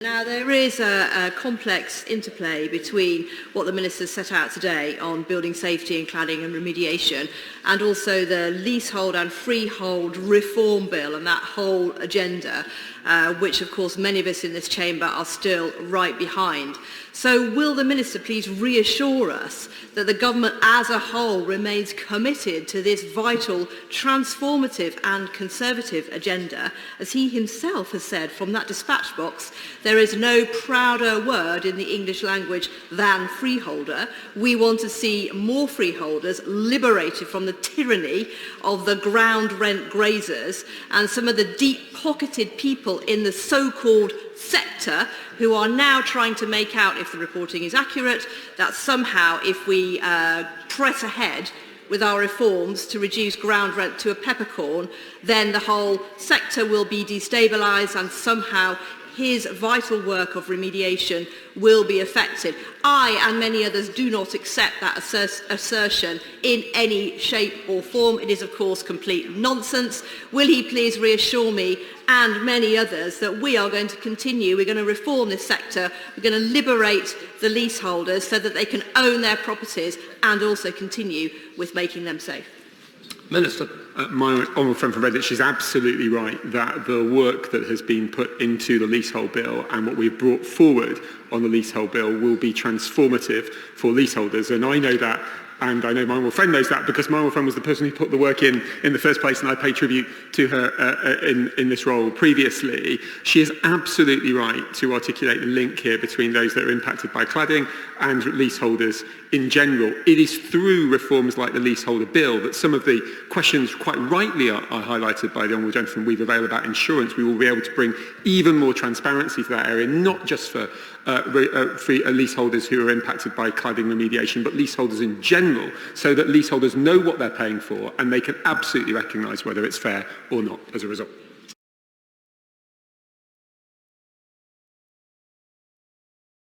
Now, there is a complex interplay between what the Minister set out today on building safety and cladding and remediation, and also the leasehold and freehold reform bill and that whole agenda, which of course many of us in this chamber are still right behind. So will the Minister please reassure us that the government as a whole remains committed to this vital, transformative and conservative agenda? As he himself has said from that dispatch box, there is no prouder word in the English language than freeholder. We want to see more freeholders liberated from the tyranny of the ground rent grazers and some of the deep-pocketed people in the so-called sector who are now trying to make out, if the reporting is accurate, that somehow if we press ahead with our reforms to reduce ground rent to a peppercorn, then the whole sector will be destabilised and somehow his vital work of remediation will be affected. I and many others do not accept that assertion in any shape or form. It is, of course, complete nonsense. Will he please reassure me and many others that we are going to continue, we're going to reform this sector, we're going to liberate the leaseholders so that they can own their properties and also continue with making them safe? Minister. My honourable friend from Redditch is absolutely right that the work that has been put into the leasehold bill and what we've brought forward on the leasehold bill will be transformative for leaseholders. And I know that, and I know my honourable friend knows that, because my honourable friend was the person who put the work in the first place, and I pay tribute to her in this role previously. She is absolutely right to articulate the link here between those that are impacted by cladding and leaseholders in general. It is through reforms like the leaseholder bill that some of the questions quite rightly are highlighted by the honourable gentleman Weaver Vale about insurance. We will be able to bring even more transparency to that area, not just for leaseholders who are impacted by cladding remediation, but leaseholders in general, so that leaseholders know what they're paying for and they can absolutely recognise whether it's fair or not as a result.